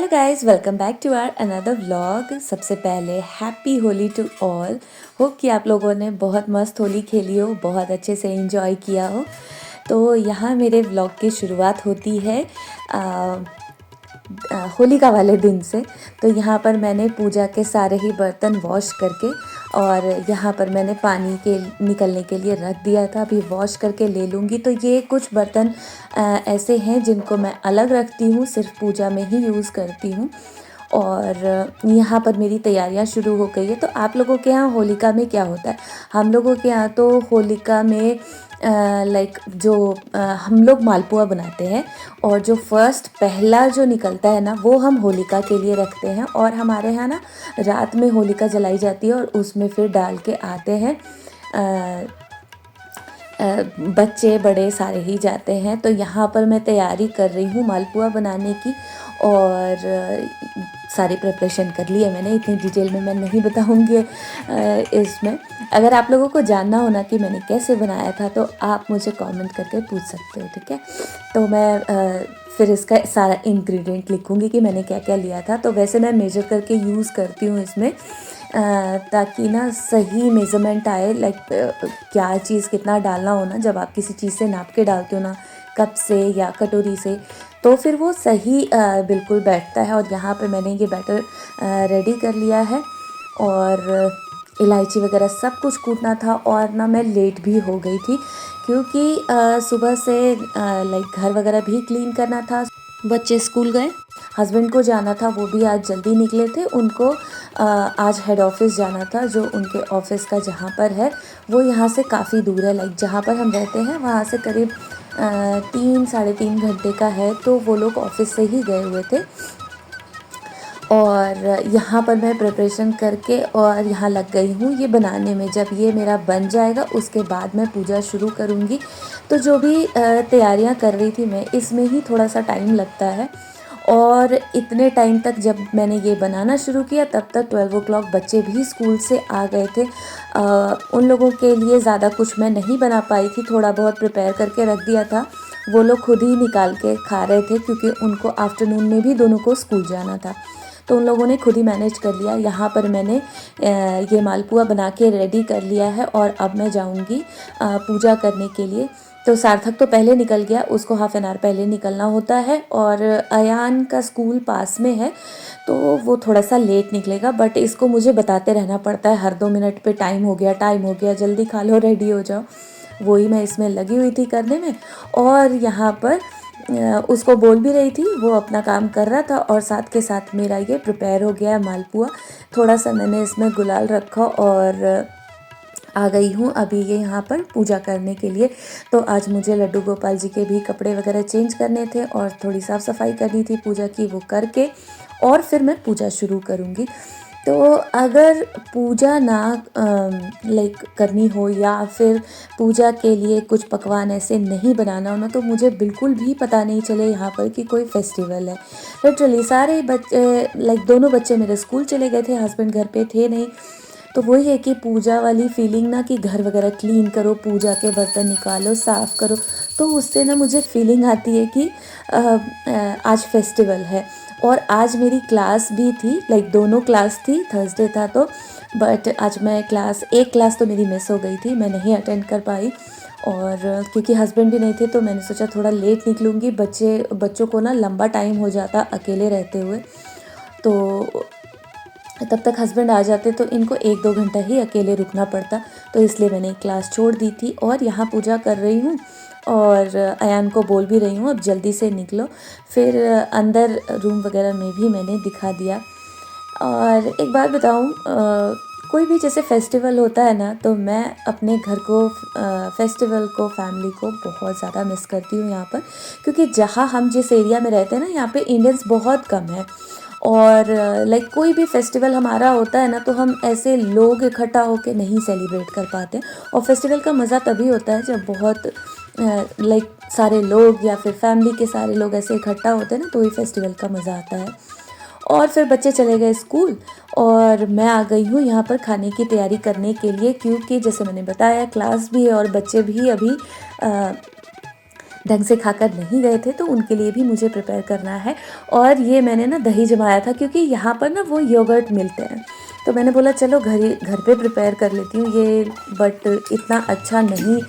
Hello guys, welcome back to our another vlog. सबसे पहले happy Holi to all. Hope कि आप लोगों ने बहुत मस्त होली खेली हो, बहुत अच्छे से एंजॉय किया हो। तो यहाँ मेरे व्लॉग की शुरुआत होती है होलिका वाले दिन से। तो यहाँ पर मैंने पूजा के सारे ही बर्तन वॉश करके और यहाँ पर मैंने पानी के निकलने के लिए रख दिया था। अभी वॉश करके ले लूँगी। तो ये कुछ बर्तन ऐसे हैं जिनको मैं अलग रखती हूँ, सिर्फ पूजा में ही यूज़ करती हूँ। और यहाँ पर मेरी तैयारियाँ शुरू हो गई है। तो आप लोगों के यहाँ होलिका में क्या होता है? हम लोगों के यहाँ तो होलिका में हम लोग मालपुआ बनाते हैं और जो फर्स्ट पहला जो निकलता है ना, वो हम होलिका के लिए रखते हैं। और हमारे यहाँ ना रात में होलिका जलाई जाती है और उसमें फिर डाल के आते हैं। बच्चे बड़े सारे ही जाते हैं। तो यहाँ पर मैं तैयारी कर रही हूँ मालपुआ बनाने की और सारी प्रिपरेशन कर ली है मैंने। इतनी डिटेल में मैं नहीं बताऊँगी इसमें। अगर आप लोगों को जानना हो ना कि मैंने कैसे बनाया था तो आप मुझे कमेंट करके पूछ सकते हो, ठीक है। तो मैं फिर इसका सारा इंग्रेडिएंट लिखूँगी कि मैंने क्या क्या लिया था। तो वैसे मैं मेजर करके यूज़ करती हूँ इसमें ताकि ना सही मेज़रमेंट आए। क्या चीज़ कितना डालना हो ना, जब आप किसी चीज़ से नाप के डालते हो ना, कप से या कटोरी से, तो फिर वो सही बिल्कुल बैठता है। और यहाँ पे मैंने ये बैटर रेडी कर लिया है और इलायची वगैरह सब कुछ कूटना था। और ना मैं लेट भी हो गई थी क्योंकि सुबह से घर वगैरह भी क्लीन करना था। बच्चे स्कूल गए, हस्बैंड को जाना था, वो भी आज जल्दी निकले थे। उनको आज हेड ऑफिस जाना था। जो उनके ऑफिस का जहाँ पर है वो यहाँ से काफ़ी दूर है। जहाँ पर हम रहते हैं वहाँ से करीब 3-3.5 घंटे का है। तो वो लोग ऑफिस से ही गए हुए थे और यहाँ पर मैं प्रिपरेशन करके और यहाँ लग गई हूँ ये बनाने में। जब ये मेरा बन जाएगा उसके बाद मैं पूजा शुरू करूँगी। तो जो भी तैयारियाँ कर रही थी मैं, इसमें ही थोड़ा सा टाइम लगता है। और इतने टाइम तक जब मैंने ये बनाना शुरू किया तब तक 12 o'clock बच्चे भी स्कूल से आ गए थे। उन लोगों के लिए ज़्यादा कुछ मैं नहीं बना पाई थी, थोड़ा बहुत प्रिपेयर करके रख दिया था। वो लोग खुद ही निकाल के खा रहे थे क्योंकि उनको आफ्टरनून में भी दोनों को स्कूल जाना था। तो उन लोगों ने खुद ही मैनेज कर लिया। यहाँ पर मैंने ये मालपुआ बना के रेडी कर लिया है और अब मैं जाऊँगी पूजा करने के लिए। तो सार्थक तो पहले निकल गया, उसको हाफ एन आवर पहले निकलना होता है। और अयान का स्कूल पास में है तो वो थोड़ा सा लेट निकलेगा, बट इसको मुझे बताते रहना पड़ता है हर 2 मिनट पे, टाइम हो गया, जल्दी खा लो, रेडी हो जाओ। वही मैं इसमें लगी हुई थी करने में। और यहाँ पर उसको बोल भी रही थी, वो अपना काम कर रहा था और साथ के साथ मेरा ये प्रिपेयर हो गया है मालपुआ। थोड़ा सा मैंने इसमें गुलाल रखा और आ गई हूँ अभी ये यहाँ पर पूजा करने के लिए। तो आज मुझे लड्डू गोपाल जी के भी कपड़े वगैरह चेंज करने थे और थोड़ी साफ़ सफाई करनी थी पूजा की, वो करके और फिर मैं पूजा शुरू करूँगी। तो अगर पूजा ना करनी हो या फिर पूजा के लिए कुछ पकवान ऐसे नहीं बनाना हो ना, तो मुझे बिल्कुल भी पता नहीं चले यहाँ पर कि कोई फेस्टिवल है। लिटरली सारे बच्चे दोनों बच्चे मेरे स्कूल चले गए थे, हस्बैंड घर पे थे नहीं। तो वही है कि पूजा वाली फीलिंग ना, कि घर वगैरह क्लीन करो, पूजा के बर्तन निकालो, साफ़ करो, तो उससे ना मुझे फीलिंग आती है कि आज फेस्टिवल है। और आज मेरी क्लास भी थी, दोनों क्लास थी, थर्सडे था तो। बट आज मैं एक क्लास तो मेरी मिस हो गई थी, मैं नहीं अटेंड कर पाई। और क्योंकि हस्बैंड भी नहीं थे तो मैंने सोचा थोड़ा लेट निकलूँगी, बच्चों को ना लंबा टाइम हो जाता अकेले रहते हुए। तो तब तक हस्बैंड आ जाते तो इनको 1-2 घंटा ही अकेले रुकना पड़ता। तो इसलिए मैंने क्लास छोड़ दी थी और यहाँ पूजा कर रही हूँ। और अयान को बोल भी रही हूँ अब जल्दी से निकलो। फिर अंदर रूम वगैरह में भी मैंने दिखा दिया। और एक बात बताऊँ, कोई भी जैसे फेस्टिवल होता है ना, तो मैं अपने घर को, फेस्टिवल को, फैमिली को बहुत ज़्यादा मिस करती हूँ यहाँ पर। क्योंकि जहाँ हम जिस एरिया में रहते हैं ना, यहाँ पे इंडियंस बहुत कम है। और कोई भी फेस्टिवल हमारा होता है ना, तो हम ऐसे लोग इकट्ठा होकर नहीं सेलिब्रेट कर पाते। और फेस्टिवल का मज़ा तभी होता है जब बहुत सारे लोग या फिर फैमिली के सारे लोग ऐसे इकट्ठा होते हैं ना, तो ही फेस्टिवल का मज़ा आता है। और फिर बच्चे चले गए स्कूल और मैं आ गई हूँ यहाँ पर खाने की तैयारी करने के लिए। क्योंकि जैसे मैंने बताया क्लास भी है और बच्चे भी अभी ढंग से खाकर नहीं गए थे, तो उनके लिए भी मुझे प्रिपेयर करना है। और ये मैंने ना दही जमाया था, क्योंकि यहाँ पर ना वो योगर्ट मिलते हैं, तो मैंने बोला चलो घर पे प्रिपेयर कर लेती हूँ ये। बट इतना अच्छा नहीं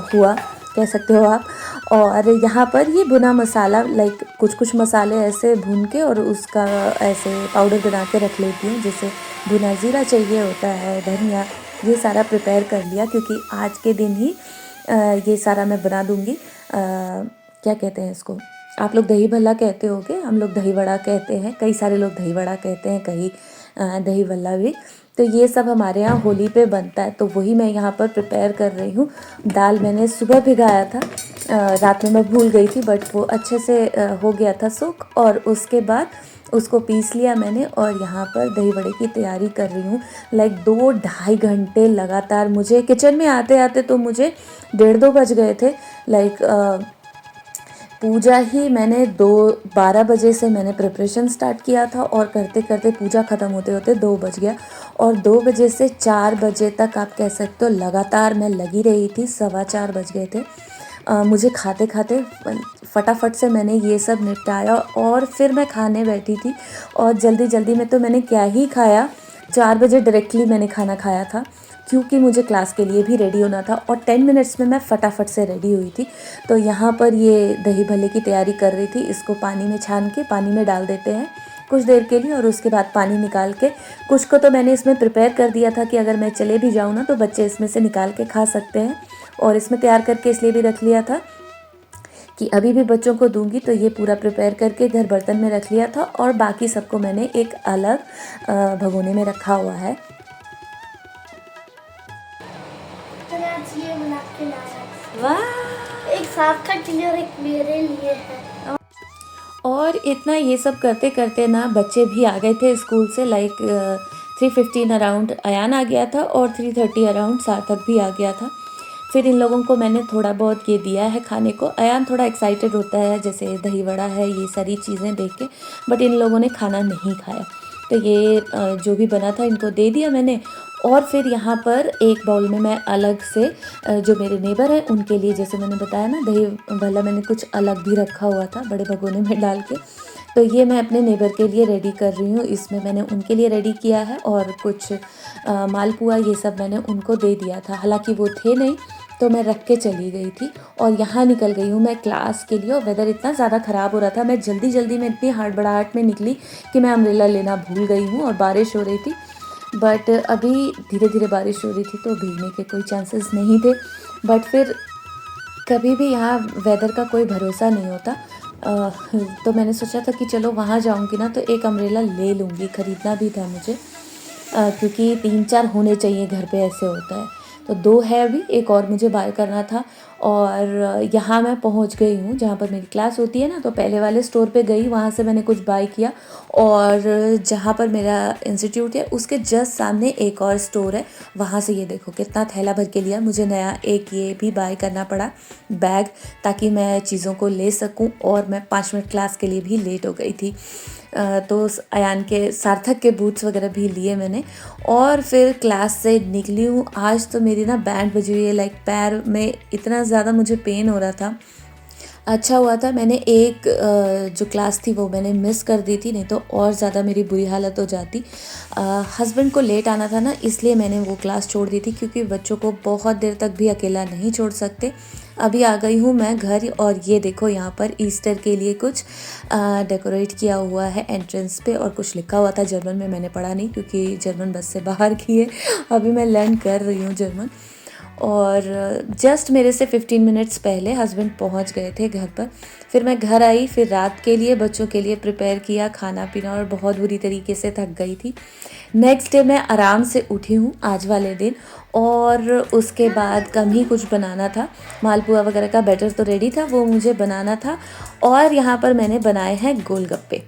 हुआ, कह सकते हो आप। और यहाँ पर ये भुना मसाला, लाइक कुछ मसाले ऐसे भून के और उसका ऐसे पाउडर बना के रख लेती हूँ। जैसे भुना ज़ीरा चाहिए होता है, धनिया, ये सारा प्रिपेयर कर लिया, क्योंकि आज के दिन ही ये सारा मैं बना दूँगी। क्या कहते हैं इसको, आप लोग दही भल्ला कहते होगे, हम लोग दही वड़ा कहते हैं, कई सारे लोग दही वड़ा कहते हैं, कई दही भल्ला भी। तो ये सब हमारे यहाँ होली पे बनता है, तो वही मैं यहाँ पर प्रिपेयर कर रही हूँ। दाल मैंने सुबह भिगाया था, रात में मैं भूल गई थी, बट वो अच्छे से हो गया था सूख, और उसके बाद उसको पीस लिया मैंने। और यहाँ पर दही वड़े की तैयारी कर रही हूँ। लाइक 2-2.5 घंटे लगातार मुझे किचन में आते आते तो मुझे 1:30-2 बज गए थे। लाइक पूजा ही मैंने 12 बजे से मैंने प्रिपरेशन स्टार्ट किया था, और करते करते पूजा ख़त्म होते होते 2 बज गया। और 2 बजे से 4 बजे तक आप कह सकते हो लगातार मैं लगी रही थी, 4:15 बज गए थे। मुझे खाते खाते फटाफट से मैंने ये सब निपटाया, और फिर मैं खाने बैठी थी। और जल्दी जल्दी में तो मैंने क्या ही खाया, 4 बजे डायरेक्टली मैंने खाना खाया था, क्योंकि मुझे क्लास के लिए भी रेडी होना था, और 10 मिनट्स में मैं फटाफट से रेडी हुई थी। तो यहाँ पर ये दही भल्ले की तैयारी कर रही थी। इसको पानी में छान के पानी में डाल देते हैं कुछ देर के लिए, और उसके बाद पानी निकाल के, कुछ को तो मैंने इसमें प्रिपेयर कर दिया था कि अगर मैं चले भी जाऊँ ना तो बच्चे इसमें से निकाल के खा सकते हैं। और इसमें तैयार करके इसलिए भी रख लिया था कि अभी भी बच्चों को दूंगी, तो ये पूरा प्रिपेयर करके घर बर्तन में रख लिया था, और बाकी सबको मैंने एक अलग भगोने में रखा हुआ है। ये बना के लाया। वाह, एक साथ का क्लियर, एक मेरे लिए है। और इतना ये सब करते करते ना बच्चे भी आ गए थे स्कूल से। लाइक 3:15 अराउंड अयान आ गया था, और 3:30 अराउंड सार्थक भी आ गया था। फिर इन लोगों को मैंने थोड़ा बहुत ये दिया है खाने को। अयान थोड़ा एक्साइटेड होता है, जैसे दही वड़ा है, ये सारी चीज़ें देख के, बट इन लोगों ने खाना नहीं खाया। तो ये जो भी बना था इनको दे दिया मैंने। और फिर यहाँ पर एक बाउल में मैं अलग से जो मेरे नेबर हैं उनके लिए, जैसे मैंने बताया ना दही भल्ला मैंने कुछ अलग भी रखा हुआ था बड़े भगोने में डाल के, तो ये मैं अपने नेबर के लिए रेडी कर रही हूँ। इसमें मैंने उनके लिए रेडी किया है, और कुछ मालपुआ ये सब मैंने उनको दे दिया था। हालांकि वो थे नहीं, तो मैं रख के चली गई थी, और यहाँ निकल गई हूँ मैं क्लास के लिए। और वेदर इतना ज़्यादा ख़राब हो रहा था, मैं जल्दी में इतनी हड़बड़ाहट में निकली कि मैं अम्ब्रेला लेना भूल गई हूँ, और बारिश हो रही थी। बट अभी धीरे धीरे बारिश हो रही थी, तो भीगने के कोई चांसेस नहीं थे। बट फिर कभी भी यहाँ वेदर का कोई भरोसा नहीं होता। तो मैंने सोचा था कि चलो वहाँ जाऊँगी ना तो एक अम्ब्रेला ले लूँगी, ख़रीदना भी था मुझे, क्योंकि 3-4 होने चाहिए घर पे, ऐसे होता है। तो 2 है अभी, एक और मुझे बाय करना था। और यहाँ मैं पहुँच गई हूँ जहाँ पर मेरी क्लास होती है ना, तो पहले वाले स्टोर पे गई, वहाँ से मैंने कुछ बाय किया। और जहाँ पर मेरा इंस्टीट्यूट है उसके जस्ट सामने एक और स्टोर है, वहाँ से ये देखो कितना थैला भर के लिया मुझे नया। एक ये भी बाय करना पड़ा बैग, ताकि मैं चीज़ों को ले सकूँ। और मैं 5 मिनट क्लास के लिए भी लेट हो गई थी, तो अयान के सार्थक के बूट्स वगैरह भी लिए मैंने। और फिर क्लास से निकली हूँ। आज तो मेरी ना बैंड बजी हुई है, लाइक पैर में इतना ज़्यादा मुझे पेन हो रहा था। अच्छा हुआ था मैंने एक जो क्लास थी वो मैंने मिस कर दी थी, नहीं तो और ज़्यादा मेरी बुरी हालत हो जाती। हस्बैंड को लेट आना था ना, इसलिए मैंने वो क्लास छोड़ दी थी, क्योंकि बच्चों को बहुत देर तक भी अकेला नहीं छोड़ सकते। अभी आ गई हूँ मैं घर, और ये देखो यहाँ पर ईस्टर के लिए कुछ डेकोरेट किया हुआ है एंट्रेंस पे, और कुछ लिखा हुआ था जर्मन में, मैंने पढ़ा नहीं क्योंकि जर्मन बस से बाहर की है। अभी मैं लर्न कर रही हूँ जर्मन। और जस्ट मेरे से 15 मिनट्स पहले हस्बैंड पहुंच गए थे घर पर। फिर मैं घर आई, फिर रात के लिए बच्चों के लिए प्रिपेयर किया खाना पीना, और बहुत बुरी तरीके से थक गई थी। नेक्स्ट डे मैं आराम से उठी हूँ आज वाले दिन, और उसके बाद कम ही कुछ बनाना था। मालपुआ वगैरह का बैटर तो रेडी था, वो मुझे बनाना था। और यहाँ पर मैंने बनाए हैं गोलगप्पे,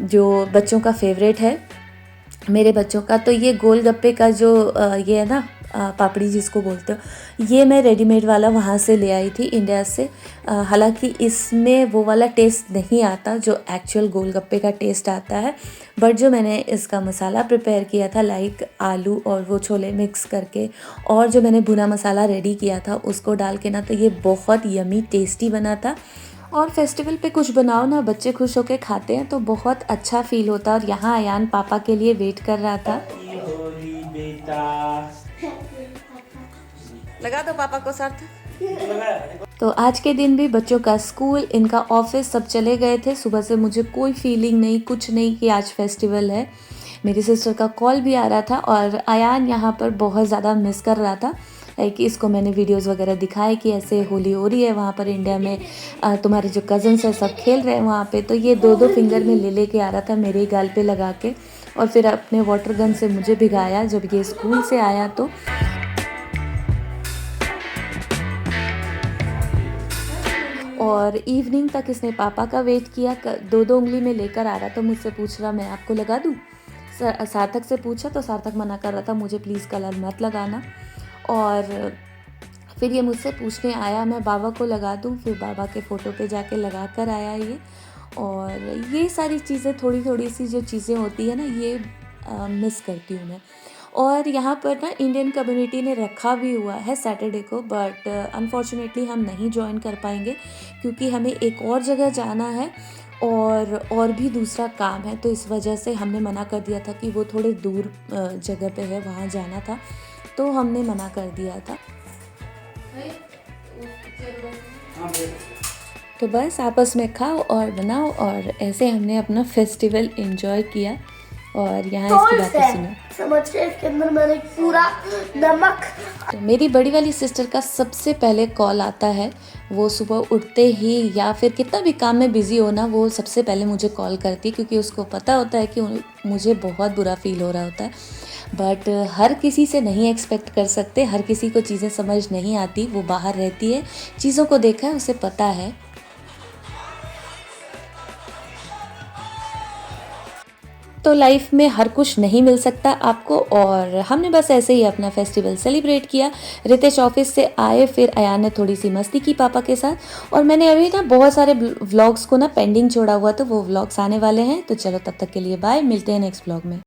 जो बच्चों का फेवरेट है, मेरे बच्चों का। तो ये गोलगप्पे का जो ये है ना पापड़ी जिसको बोलते हो, ये मैं रेडीमेड वाला वहाँ से ले आई थी इंडिया से। हालांकि इसमें वो वाला टेस्ट नहीं आता जो एक्चुअल गोलगप्पे का टेस्ट आता है, बट जो मैंने इसका मसाला प्रिपेयर किया था, लाइक आलू और वो छोले मिक्स करके, और जो मैंने भुना मसाला रेडी किया था उसको डाल के ना, तो ये बहुत यमी टेस्टी बना था। और फेस्टिवल पे कुछ बनाओ ना, बच्चे खुश होके खाते हैं तो बहुत अच्छा फील होता है। और यहाँ अयान पापा के लिए वेट कर रहा था। लगा दो पापा को साथ। तो आज के दिन भी बच्चों का स्कूल, इनका ऑफिस सब चले गए थे। सुबह से मुझे कोई फीलिंग नहीं, कुछ नहीं कि आज फेस्टिवल है। मेरी सिस्टर का कॉल भी आ रहा था और अयान यहाँ पर बहुत ज़्यादा मिस कर रहा था। लाइक इसको मैंने वीडियोस वगैरह दिखाए कि ऐसे होली हो रही है वहाँ पर इंडिया में, तुम्हारे जो कज़न्स हैं सब खेल रहे हैं वहाँ पे। तो ये दो फिंगर में ले के आ रहा था मेरे गाल पे लगा के, और फिर अपने वाटर गन से मुझे भिगाया जब ये स्कूल से आया। तो और इवनिंग तक इसने पापा का वेट किया, दो उंगली में लेकर आ रहा, तो मुझसे पूछ रहा मैं आपको लगा दूँ। सार्थक से पूछा तो सार्थक मना कर रहा था, मुझे प्लीज़ कलर मत लगाना। और फिर ये मुझसे पूछने आया मैं बाबा को लगा दूँ, फिर बाबा के फ़ोटो पे जाके लगा कर आया ये। और ये सारी चीज़ें, थोड़ी सी जो चीज़ें होती है ना, ये मिस करती हूँ मैं। और यहाँ पर ना इंडियन कम्युनिटी ने रखा भी हुआ है सैटरडे को, बट अनफॉर्चुनेटली हम नहीं ज्वाइन कर पाएंगे क्योंकि हमें एक और जगह जाना है और भी दूसरा काम है। तो इस वजह से हमने मना कर दिया था कि वो थोड़े दूर जगह पे है, वहाँ जाना था, तो हमने मना कर दिया था। तो बस आपस में खाओ और बनाओ, और ऐसे हमने अपना फेस्टिवल एंजॉय किया। और यहाँ इसकी बातें सुनो। समझिए इसके अंदर मैंने पूरा नमक। तो मेरी बड़ी वाली सिस्टर का सबसे पहले कॉल आता है, वो सुबह उठते ही या फिर कितना भी काम में बिज़ी हो ना, वो सबसे पहले मुझे कॉल करती है क्योंकि उसको पता होता है कि मुझे बहुत बुरा फील हो रहा होता है। बट हर किसी से नहीं एक्सपेक्ट कर सकते, हर किसी को चीज़ें समझ नहीं आती, वो बाहर रहती है, चीज़ों को देखा है, उसे पता है। तो लाइफ में हर कुछ नहीं मिल सकता आपको, और हमने बस ऐसे ही अपना फेस्टिवल सेलिब्रेट किया। रितेश ऑफिस से आए, फिर अयान ने थोड़ी सी मस्ती की पापा के साथ, और मैंने अभी ना बहुत सारे व्लॉग्स को ना पेंडिंग छोड़ा हुआ, तो वो व्लॉग्स आने वाले हैं। तो चलो तब तक के लिए बाय, मिलते हैं नेक्स्ट व्लॉग में।